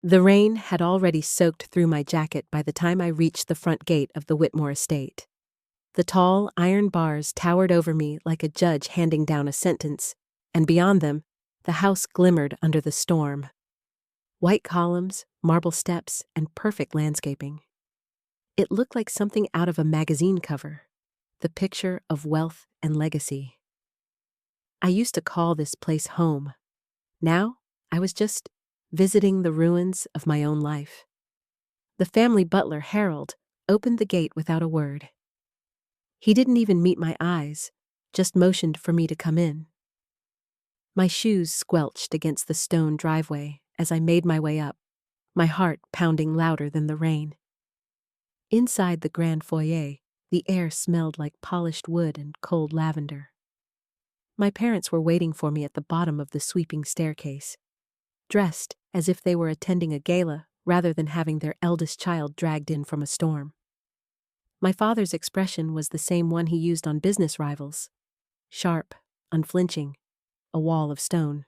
The rain had already soaked through my jacket by the time I reached the front gate of the Whitmore estate. The tall, iron bars towered over me like a judge handing down a sentence, and beyond them, the house glimmered under the storm. White columns, marble steps, and perfect landscaping. It looked like something out of a magazine cover, the picture of wealth and legacy. I used to call this place home. Now, I was just visiting the ruins of my own life. The family butler, Harold, opened the gate without a word. He didn't even meet my eyes, just motioned for me to come in. My shoes squelched against the stone driveway as I made my way up, my heart pounding louder than the rain. Inside the grand foyer, the air smelled like polished wood and cold lavender. My parents were waiting for me at the bottom of the sweeping staircase, dressed as if they were attending a gala rather than having their eldest child dragged in from a storm. My father's expression was the same one he used on business rivals: sharp, unflinching, a wall of stone.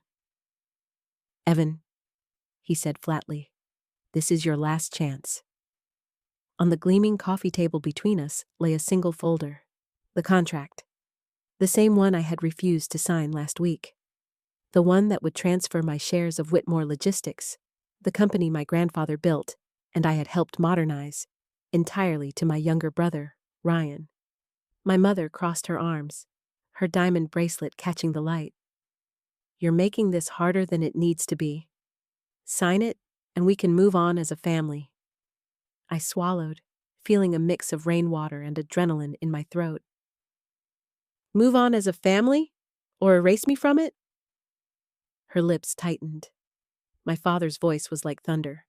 "Evan," he said flatly, "this is your last chance." On the gleaming coffee table between us lay a single folder, the contract, the same one I had refused to sign last week, the one that would transfer my shares of Whitmore Logistics, the company my grandfather built and I had helped modernize, entirely to my younger brother, Ryan. My mother crossed her arms, her diamond bracelet catching the light. "You're making this harder than it needs to be. Sign it, and we can move on as a family." I swallowed, feeling a mix of rainwater and adrenaline in my throat. "Move on as a family? Or erase me from it?" Her lips tightened. My father's voice was like thunder.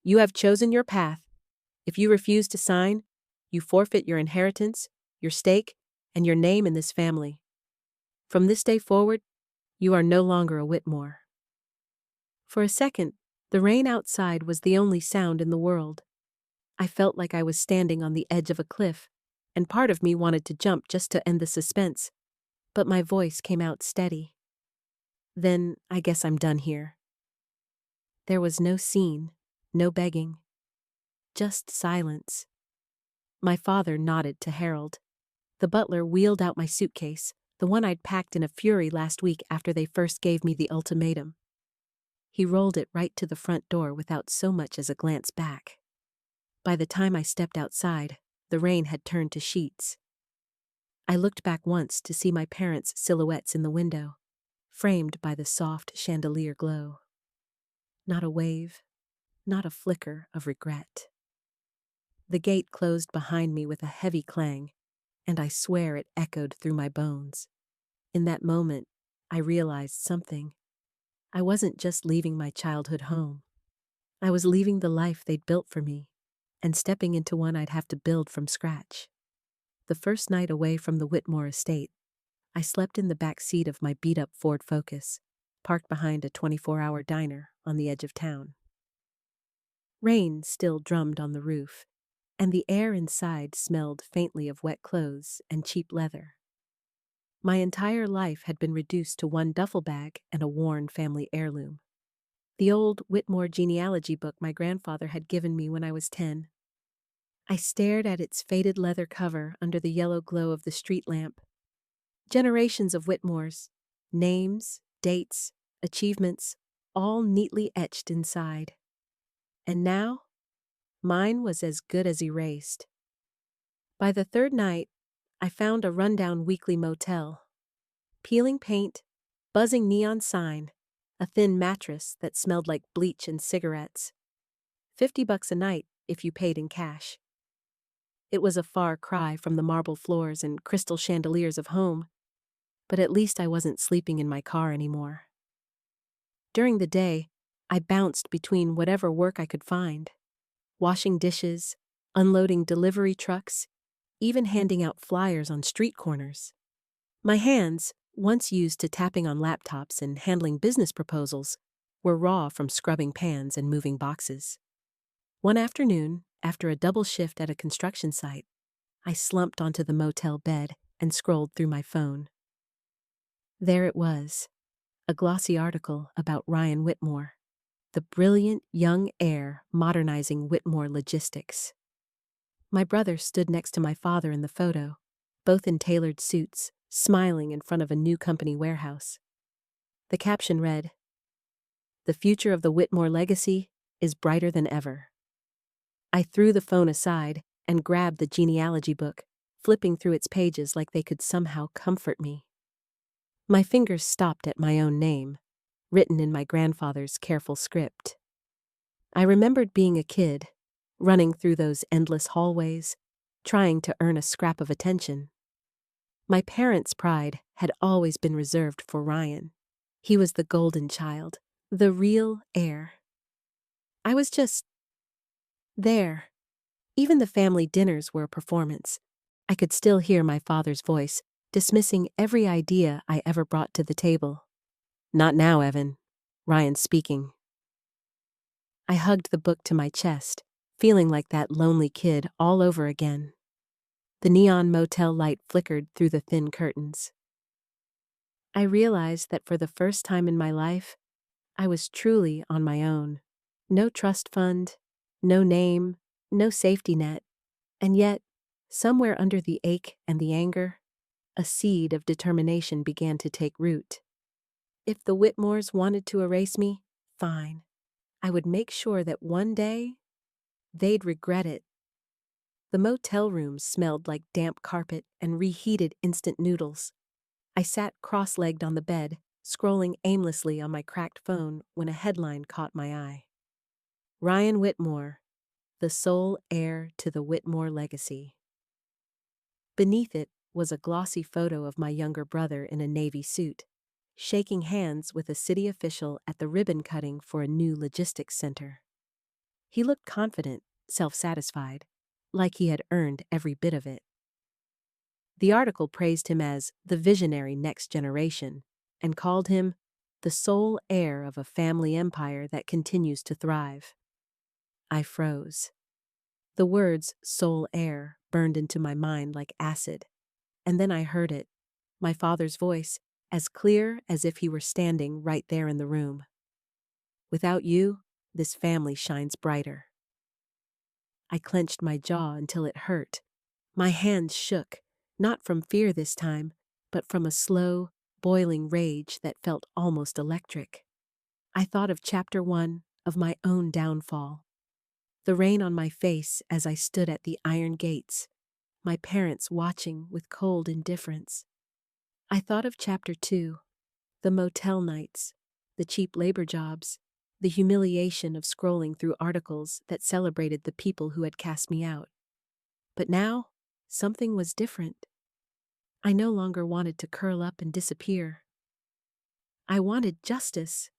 "You have chosen your path. If you refuse to sign, you forfeit your inheritance, your stake, and your name in this family. From this day forward, you are no longer a Whitmore." For a second, the rain outside was the only sound in the world. I felt like I was standing on the edge of a cliff, and part of me wanted to jump just to end the suspense, but my voice came out steady. "Then I guess I'm done here." There was no scene, no begging, just silence. My father nodded to Harold. The butler wheeled out my suitcase, the one I'd packed in a fury last week after they first gave me the ultimatum. He rolled it right to the front door without so much as a glance back. By the time I stepped outside, the rain had turned to sheets. I looked back once to see my parents' silhouettes in the window, framed by the soft chandelier glow. Not a wave, not a flicker of regret. The gate closed behind me with a heavy clang, and I swear it echoed through my bones. In that moment, I realized something. I wasn't just leaving my childhood home. I was leaving the life they'd built for me, and stepping into one I'd have to build from scratch. The first night away from the Whitmore estate, I slept in the back seat of my beat-up Ford Focus, parked behind a 24-hour diner on the edge of town. Rain still drummed on the roof, and the air inside smelled faintly of wet clothes and cheap leather. My entire life had been reduced to one duffel bag and a worn family heirloom. The old Whitmore genealogy book my grandfather had given me when I was 10. I stared at its faded leather cover under the yellow glow of the street lamp. Generations of Whitmores, names, dates, achievements, all neatly etched inside. And now, mine was as good as erased. By the third night, I found a rundown weekly motel. Peeling paint, buzzing neon sign, a thin mattress that smelled like bleach and cigarettes. $50 a night if you paid in cash. It was a far cry from the marble floors and crystal chandeliers of home, but at least I wasn't sleeping in my car anymore. During the day, I bounced between whatever work I could find. Washing dishes, unloading delivery trucks, even handing out flyers on street corners. My hands, once used to tapping on laptops and handling business proposals, were raw from scrubbing pans and moving boxes. One afternoon, after a double shift at a construction site, I slumped onto the motel bed and scrolled through my phone. There it was, a glossy article about Ryan Whitmore, the brilliant young heir modernizing Whitmore logistics. My brother stood next to my father in the photo, both in tailored suits, smiling in front of a new company warehouse. The caption read, "The future of the Whitmore legacy is brighter than ever." I threw the phone aside and grabbed the genealogy book, flipping through its pages like they could somehow comfort me. My fingers stopped at my own name, written in my grandfather's careful script. I remembered being a kid, running through those endless hallways, trying to earn a scrap of attention. My parents' pride had always been reserved for Ryan. He was the golden child, the real heir. I was just there. Even the family dinners were a performance. I could still hear my father's voice, dismissing every idea I ever brought to the table. "Not now, Evan." Ryan speaking. I hugged the book to my chest, feeling like that lonely kid all over again. The neon motel light flickered through the thin curtains. I realized that for the first time in my life, I was truly on my own. No trust fund, no name, no safety net, and yet, somewhere under the ache and the anger, a seed of determination began to take root. If the Whitmores wanted to erase me, fine. I would make sure that one day, they'd regret it. The motel room smelled like damp carpet and reheated instant noodles. I sat cross-legged on the bed, scrolling aimlessly on my cracked phone when a headline caught my eye. Ryan Whitmore, the sole heir to the Whitmore legacy. Beneath it was a glossy photo of my younger brother in a navy suit, shaking hands with a city official at the ribbon cutting for a new logistics center. He looked confident, self-satisfied, like he had earned every bit of it. The article praised him as the visionary next generation and called him the sole heir of a family empire that continues to thrive. I froze. The words sole heir burned into my mind like acid, and then I heard it, my father's voice, as clear as if he were standing right there in the room. "Without you, this family shines brighter." I clenched my jaw until it hurt. My hands shook, not from fear this time, but from a slow, boiling rage that felt almost electric. I thought of chapter 1 of my own downfall. The rain on my face as I stood at the iron gates, my parents watching with cold indifference. I thought of chapter 2, the motel nights, the cheap labor jobs, the humiliation of scrolling through articles that celebrated the people who had cast me out. But now, something was different. I no longer wanted to curl up and disappear. I wanted justice,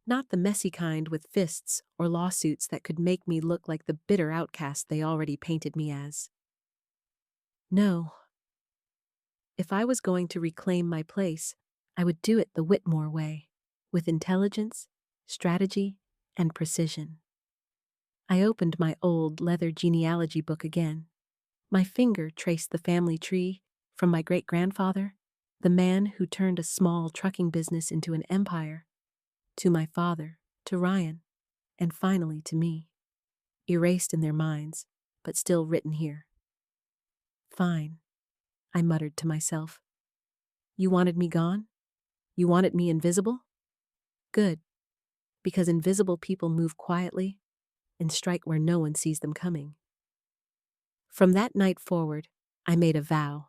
not the messy kind with fists or lawsuits that could make me look like the bitter outcast they already painted me as. No. If I was going to reclaim my place, I would do it the Whitmore way, with intelligence, strategy, and precision. I opened my old leather genealogy book again. My finger traced the family tree from my great-grandfather, the man who turned a small trucking business into an empire, to my father, to Ryan, and finally to me, erased in their minds, but still written here. "Fine," I muttered to myself. "You wanted me gone? You wanted me invisible? Good, because invisible people move quietly and strike where no one sees them coming." From that night forward, I made a vow.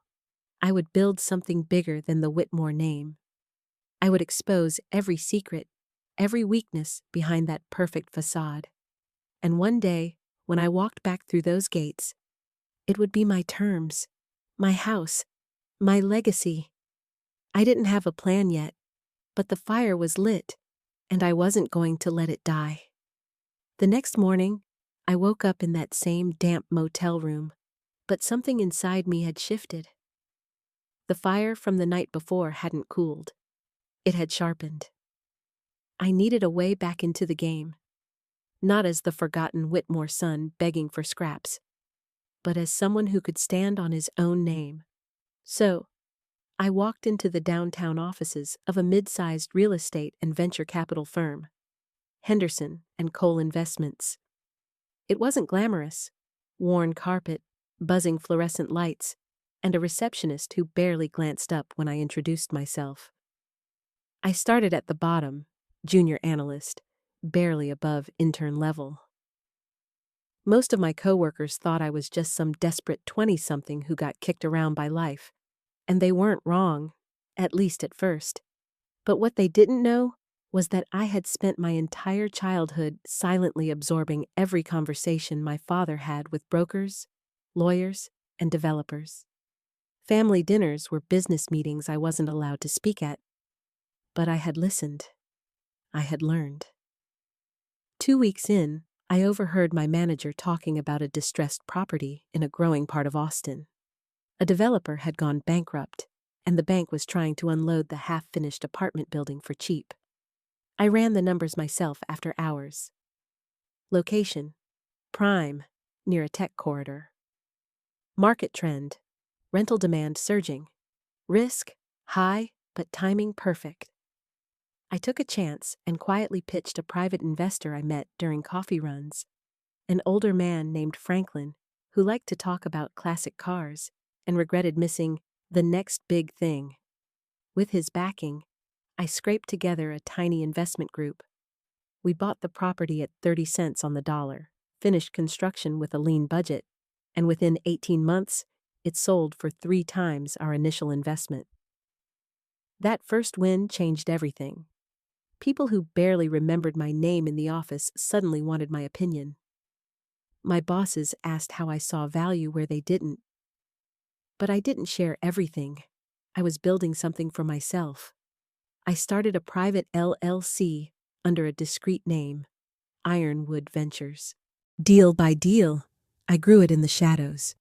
I would build something bigger than the Whitmore name. I would expose every secret, every weakness behind that perfect facade. And one day, when I walked back through those gates, it would be my terms, my house, my legacy. I didn't have a plan yet, but the fire was lit, and I wasn't going to let it die. The next morning, I woke up in that same damp motel room, but something inside me had shifted. The fire from the night before hadn't cooled. It had sharpened. I needed a way back into the game, not as the forgotten Whitmore son begging for scraps, but as someone who could stand on his own name. So, I walked into the downtown offices of a mid-sized real estate and venture capital firm. Henderson, and Cole Investments. It wasn't glamorous. Worn carpet, buzzing fluorescent lights, and a receptionist who barely glanced up when I introduced myself. I started at the bottom, junior analyst, barely above intern level. Most of my coworkers thought I was just some desperate 20-something who got kicked around by life, and they weren't wrong, at least at first. But what they didn't know was that I had spent my entire childhood silently absorbing every conversation my father had with brokers, lawyers, and developers. Family dinners were business meetings I wasn't allowed to speak at, but I had listened. I had learned. 2 weeks in, I overheard my manager talking about a distressed property in a growing part of Austin. A developer had gone bankrupt, and the bank was trying to unload the half-finished apartment building for cheap. I ran the numbers myself after hours. Location: prime, near a tech corridor. Market trend: rental demand surging. Risk: high, but timing perfect. I took a chance and quietly pitched a private investor I met during coffee runs, an older man named Franklin who liked to talk about classic cars and regretted missing the next big thing. With his backing, I scraped together a tiny investment group. We bought the property at 30 cents on the dollar, finished construction with a lean budget, and within 18 months, it sold for 3 times our initial investment. That first win changed everything. People who barely remembered my name in the office suddenly wanted my opinion. My bosses asked how I saw value where they didn't. But I didn't share everything. I was building something for myself. I started a private LLC under a discreet name, Ironwood Ventures. Deal by deal, I grew it in the shadows.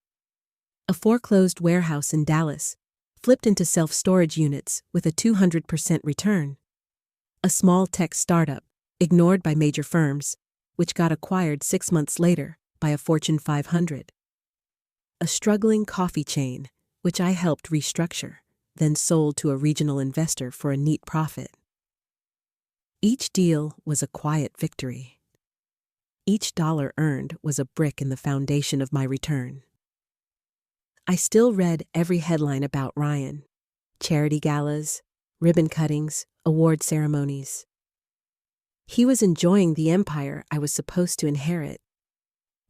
A foreclosed warehouse in Dallas flipped into self-storage units with a 200% return. A small tech startup, ignored by major firms, which got acquired 6 months later by a Fortune 500. A struggling coffee chain, which I helped restructure, then sold to a regional investor for a neat profit. Each deal was a quiet victory. Each dollar earned was a brick in the foundation of my return. I still read every headline about Ryan: charity galas, ribbon cuttings, award ceremonies. He was enjoying the empire I was supposed to inherit.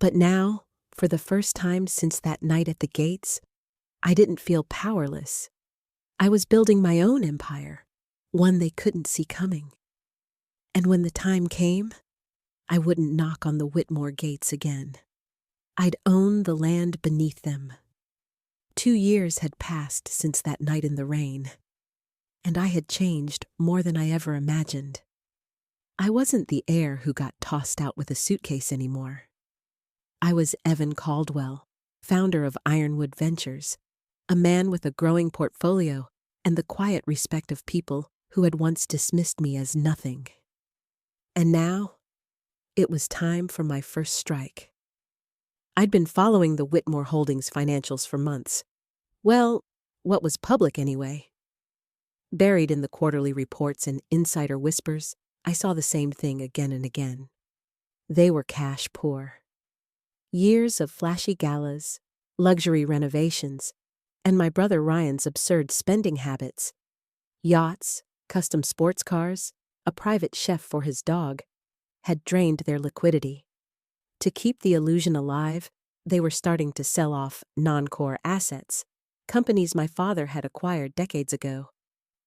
But now, for the first time since that night at the gates, I didn't feel powerless. I was building my own empire, one they couldn't see coming. And when the time came, I wouldn't knock on the Whitmore gates again. I'd own the land beneath them. 2 years had passed since that night in the rain, and I had changed more than I ever imagined. I wasn't the heir who got tossed out with a suitcase anymore. I was Evan Caldwell, founder of Ironwood Ventures, a man with a growing portfolio and the quiet respect of people who had once dismissed me as nothing. And now, it was time for my first strike. I'd been following the Whitmore Holdings financials for months. Well, what was public anyway. Buried in the quarterly reports and insider whispers, I saw the same thing again and again. They were cash poor. Years of flashy galas, luxury renovations, and my brother Ryan's absurd spending habits. Yachts, custom sports cars, a private chef for his dog, had drained their liquidity. To keep the illusion alive, they were starting to sell off non-core assets, companies my father had acquired decades ago,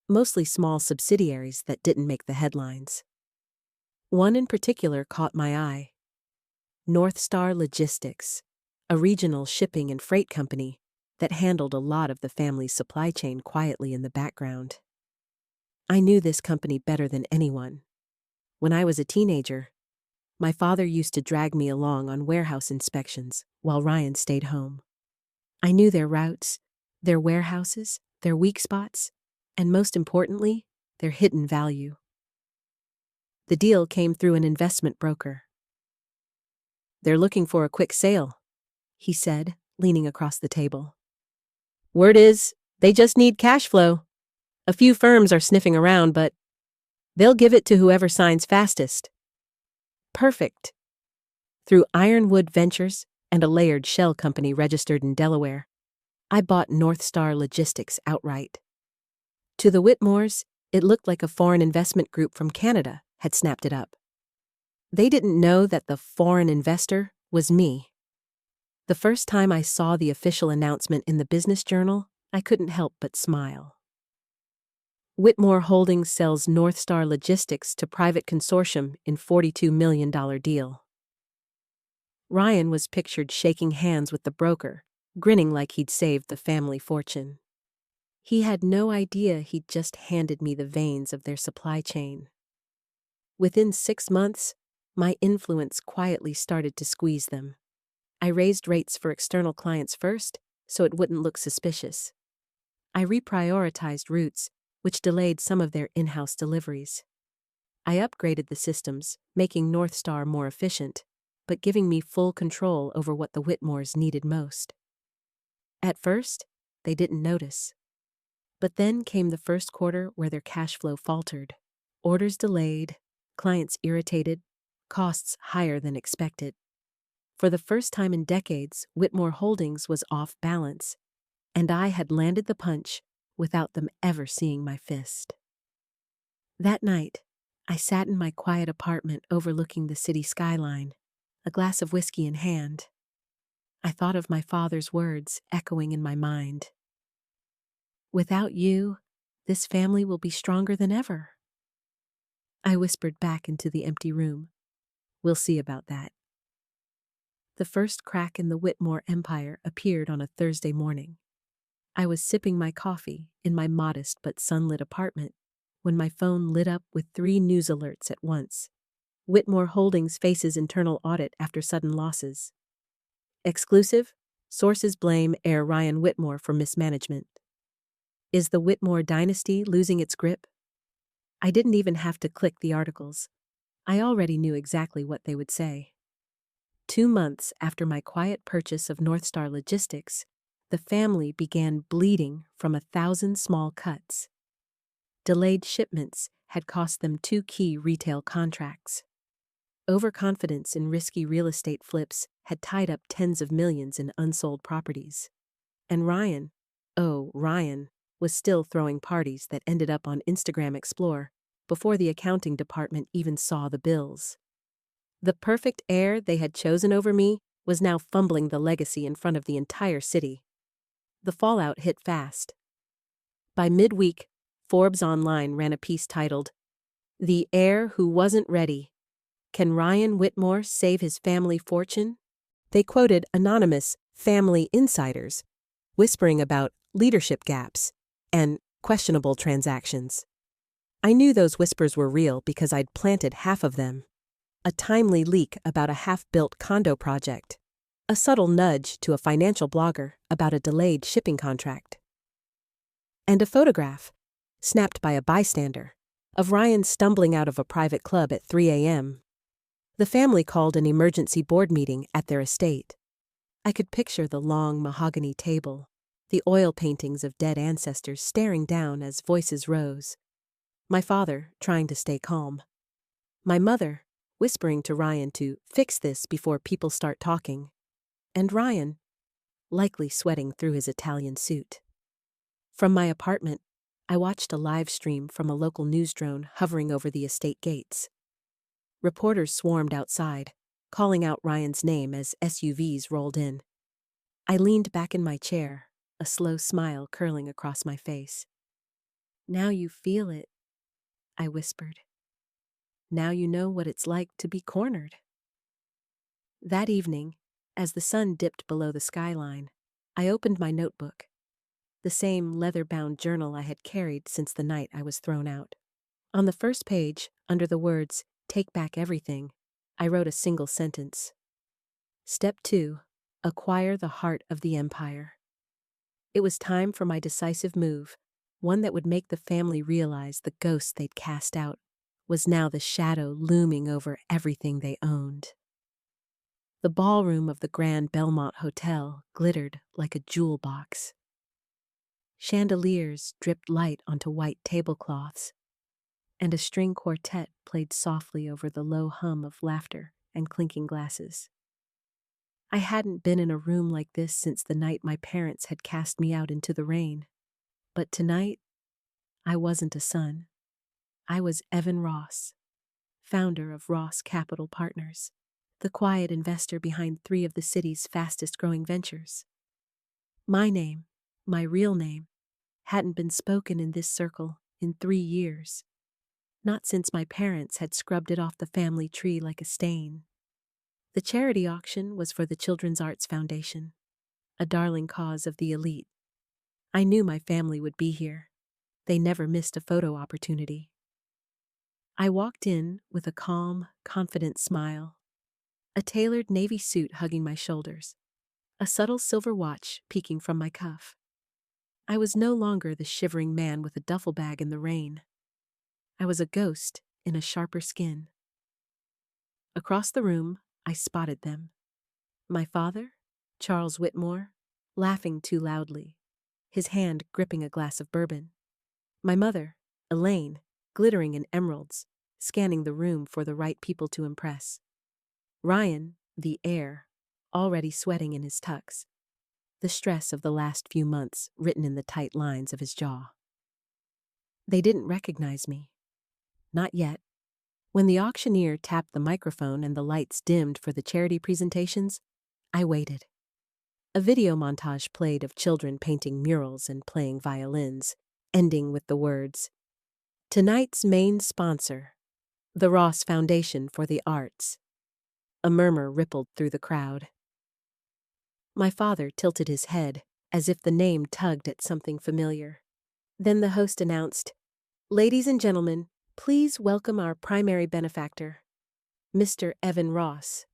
mostly small subsidiaries that didn't make the headlines. One in particular caught my eye: North Star Logistics, a regional shipping and freight company that handled a lot of the family's supply chain quietly in the background. I knew this company better than anyone. When I was a teenager, my father used to drag me along on warehouse inspections while Ryan stayed home. I knew their routes, their warehouses, their weak spots, and most importantly, their hidden value. The deal came through an investment broker. "They're looking for a quick sale," he said, leaning across the table. "Word is, they just need cash flow. A few firms are sniffing around, but they'll give it to whoever signs fastest." Perfect. Through Ironwood Ventures and a layered shell company registered in Delaware, I bought North Star Logistics outright. To the Whitmores, it looked like a foreign investment group from Canada had snapped it up. They didn't know that the foreign investor was me. The first time I saw the official announcement in the Business Journal, I couldn't help but smile. Whitmore Holdings sells North Star Logistics to private consortium in $42 million deal. Ryan was pictured shaking hands with the broker, grinning like he'd saved the family fortune. He had no idea he'd just handed me the veins of their supply chain. Within 6 months, my influence quietly started to squeeze them. I raised rates for external clients first, so it wouldn't look suspicious. I reprioritized routes, which delayed some of their in-house deliveries. I upgraded the systems, making North Star more efficient, but giving me full control over what the Whitmores needed most. At first, they didn't notice. But then came the first quarter where their cash flow faltered. Orders delayed, clients irritated, costs higher than expected. For the first time in decades, Whitmore Holdings was off balance, and I had landed the punch without them ever seeing my fist. That night, I sat in my quiet apartment overlooking the city skyline, a glass of whiskey in hand. I thought of my father's words echoing in my mind. "Without you, this family will be stronger than ever." I whispered back into the empty room. "We'll see about that." The first crack in the Whitmore empire appeared on a Thursday morning. I was sipping my coffee in my modest but sunlit apartment when my phone lit up with 3 news alerts at once. Whitmore Holdings faces internal audit after sudden losses. Exclusive: sources blame heir Ryan Whitmore for mismanagement. Is the Whitmore dynasty losing its grip? I didn't even have to click the articles. I already knew exactly what they would say. 2 months after my quiet purchase of North Star Logistics, the family began bleeding from 1,000 small cuts. Delayed shipments had cost them 2 key retail contracts. Overconfidence in risky real estate flips had tied up tens of millions in unsold properties. And Ryan, was still throwing parties that ended up on Instagram Explore before the accounting department even saw the bills. The perfect heir they had chosen over me was now fumbling the legacy in front of the entire city. The fallout hit fast. By midweek, Forbes Online ran a piece titled, "The Heir Who Wasn't Ready. Can Ryan Whitmore save his family fortune?" They quoted anonymous family insiders, whispering about leadership gaps and questionable transactions. I knew those whispers were real because I'd planted half of them. A timely leak about a half-built condo project. A subtle nudge to a financial blogger about a delayed shipping contract. And a photograph, snapped by a bystander, of Ryan stumbling out of a private club at 3 a.m. The family called an emergency board meeting at their estate. I could picture the long mahogany table, the oil paintings of dead ancestors staring down as voices rose. My father trying to stay calm. My mother whispering to Ryan to fix this before people start talking. And Ryan, likely sweating through his Italian suit. From my apartment, I watched a live stream from a local news drone hovering over the estate gates. Reporters swarmed outside, calling out Ryan's name as SUVs rolled in. I leaned back in my chair, a slow smile curling across my face. "Now you feel it," I whispered. "Now you know what it's like to be cornered." That evening, as the sun dipped below the skyline, I opened my notebook, the same leather-bound journal I had carried since the night I was thrown out. On the first page, under the words, "Take back everything," I wrote a single sentence. Step 2, acquire the heart of the empire. It was time for my decisive move, one that would make the family realize the ghost they'd cast out was now the shadow looming over everything they owned. The ballroom of the Grand Belmont Hotel glittered like a jewel box. Chandeliers dripped light onto white tablecloths, and a string quartet played softly over the low hum of laughter and clinking glasses. I hadn't been in a room like this since the night my parents had cast me out into the rain. But tonight, I wasn't a son. I was Evan Ross, founder of Ross Capital Partners, the quiet investor behind 3 of the city's fastest-growing ventures. My name, my real name, hadn't been spoken in this circle in 3 years. Not since my parents had scrubbed it off the family tree like a stain. The charity auction was for the Children's Arts Foundation, a darling cause of the elite. I knew my family would be here. They never missed a photo opportunity. I walked in with a calm, confident smile, a tailored navy suit hugging my shoulders, a subtle silver watch peeking from my cuff. I was no longer the shivering man with a duffel bag in the rain. I was a ghost in a sharper skin. Across the room, I spotted them. My father, Charles Whitmore, laughing too loudly, his hand gripping a glass of bourbon. My mother, Elaine, glittering in emeralds, scanning the room for the right people to impress. Ryan, the heir, already sweating in his tux, the stress of the last few months written in the tight lines of his jaw. They didn't recognize me. Not yet. When the auctioneer tapped the microphone and the lights dimmed for the charity presentations, I waited. A video montage played of children painting murals and playing violins, ending with the words, "Tonight's main sponsor, the Ross Foundation for the Arts." A murmur rippled through the crowd. My father tilted his head, as if the name tugged at something familiar. Then the host announced, "Ladies and gentlemen, please welcome our primary benefactor, Mr. Evan Ross."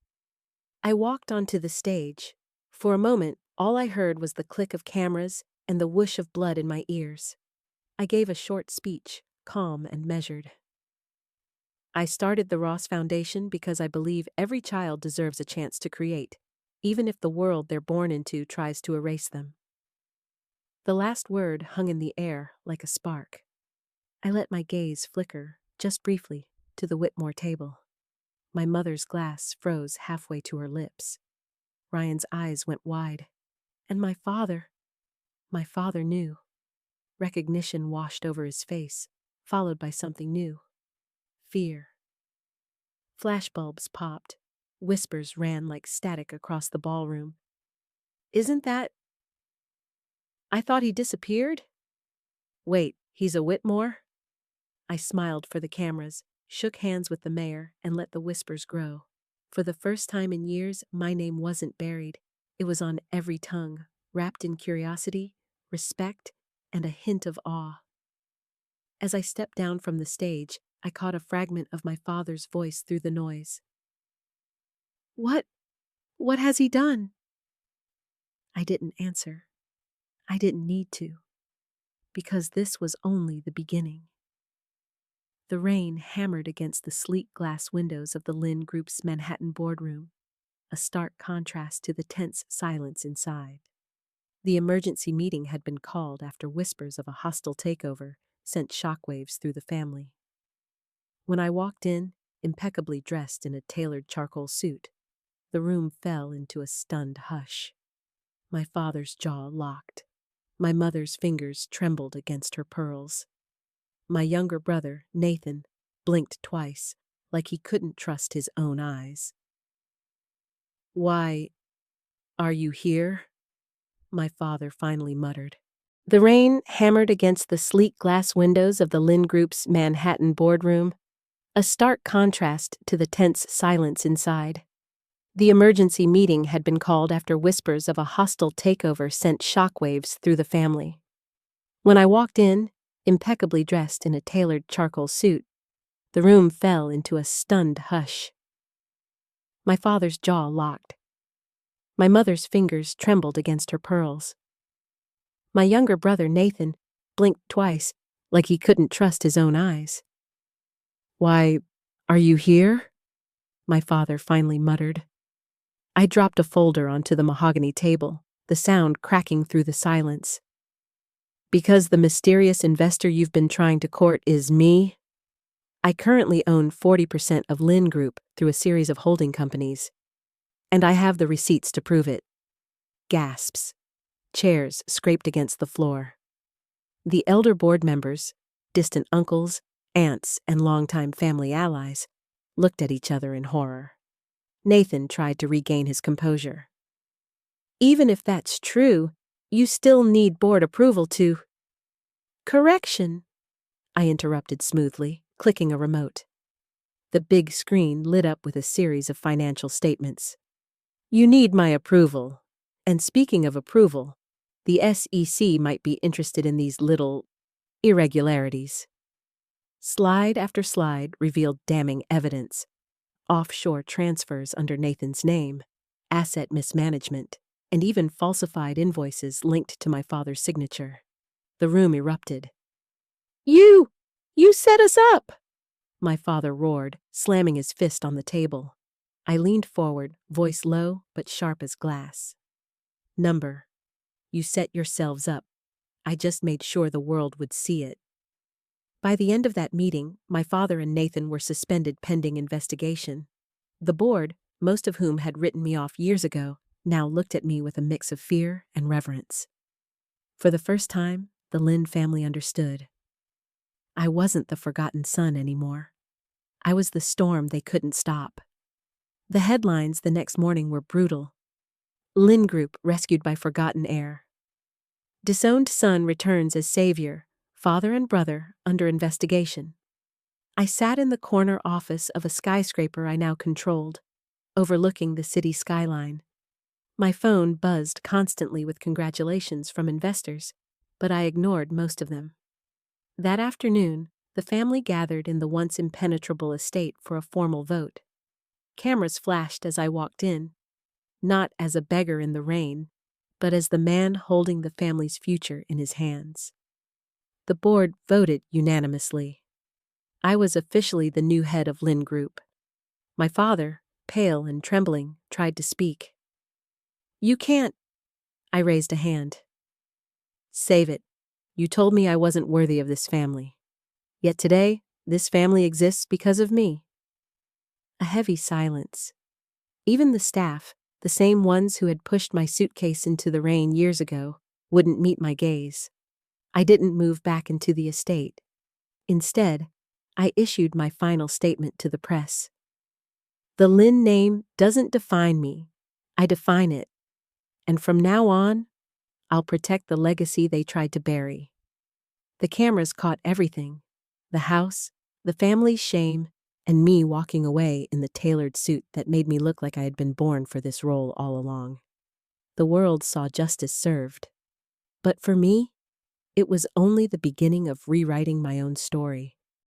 I walked onto the stage. For a moment, all I heard was the click of cameras and the whoosh of blood in my ears. I gave a short speech, calm and measured. I started the Ross Foundation because I believe every child deserves a chance to create, even if the world they're born into tries to erase them. The last word hung in the air like a spark. I let my gaze flicker, just briefly, to the Whitmore table. My mother's glass froze halfway to her lips. Ryan's eyes went wide. And my father knew. Recognition washed over his face, followed by something new. Fear. Flashbulbs popped. Whispers ran like static across the ballroom. "Isn't that... I thought he disappeared? Wait, he's a Whitmore?" I smiled for the cameras, shook hands with the mayor, and let the whispers grow. For the first time in years, my name wasn't buried. It was on every tongue, wrapped in curiosity, respect, and a hint of awe. As I stepped down from the stage, I caught a fragment of my father's voice through the noise. What has he done?" I didn't answer. I didn't need to, because this was only the beginning. The rain hammered against the sleek glass windows of the Lynn Group's Manhattan boardroom, a stark contrast to the tense silence inside. The emergency meeting had been called after whispers of a hostile takeover sent shockwaves through the family. When I walked in, impeccably dressed in a tailored charcoal suit, the room fell into a stunned hush. My father's jaw locked. My mother's fingers trembled against her pearls. My younger brother, Nathan, blinked twice, like he couldn't trust his own eyes. "Why, are you here?" my father finally muttered. The rain hammered against the sleek glass windows of the Lynn Group's Manhattan boardroom, a stark contrast to the tense silence inside. The emergency meeting had been called after whispers of a hostile takeover sent shockwaves through the family. When I walked in, impeccably dressed in a tailored charcoal suit, the room fell into a stunned hush. My father's jaw locked. My mother's fingers trembled against her pearls. My younger brother, Nathan, blinked twice, like he couldn't trust his own eyes. "Why, are you here?" my father finally muttered. I dropped a folder onto the mahogany table, the sound cracking through the silence. "Because the mysterious investor you've been trying to court is me?" I currently own 40% of Lin Group through a series of holding companies, and I have the receipts to prove it. Gasps. Chairs scraped against the floor. The elder board members, distant uncles, aunts, and longtime family allies, looked at each other in horror. Nathan tried to regain his composure. Even if that's true, you still need board approval to— Correction, I interrupted smoothly, clicking a remote. The big screen lit up with a series of financial statements. You need my approval. And speaking of approval, the SEC might be interested in these little irregularities. Slide after slide revealed damning evidence. Offshore transfers under Nathan's name, asset mismanagement, and even falsified invoices linked to my father's signature. The room erupted. You set us up! My father roared, slamming his fist on the table. I leaned forward, voice low but sharp as glass. Number. You set yourselves up. I just made sure the world would see it. By the end of that meeting, my father and Nathan were suspended pending investigation. The board, most of whom had written me off years ago, now looked at me with a mix of fear and reverence. For the first time, the Lin family understood. I wasn't the forgotten son anymore. I was the storm they couldn't stop. The headlines the next morning were brutal. Lin Group rescued by forgotten heir. Disowned son returns as savior, father and brother under investigation. I sat in the corner office of a skyscraper I now controlled, overlooking the city skyline. My phone buzzed constantly with congratulations from investors, but I ignored most of them. That afternoon, the family gathered in the once impenetrable estate for a formal vote. Cameras flashed as I walked in, not as a beggar in the rain, but as the man holding the family's future in his hands. The board voted unanimously. I was officially the new head of Lin Group. My father, pale and trembling, tried to speak. You can't. I raised a hand. Save it. You told me I wasn't worthy of this family. Yet today, this family exists because of me. A heavy silence. Even the staff, the same ones who had pushed my suitcase into the rain years ago, wouldn't meet my gaze. I didn't move back into the estate. Instead, I issued my final statement to the press. The Lin name doesn't define me. I define it. And from now on, I'll protect the legacy they tried to bury. The cameras caught everything. The house, the family's shame, and me walking away in the tailored suit that made me look like I had been born for this role all along. The world saw justice served. But for me, it was only the beginning of rewriting my own story.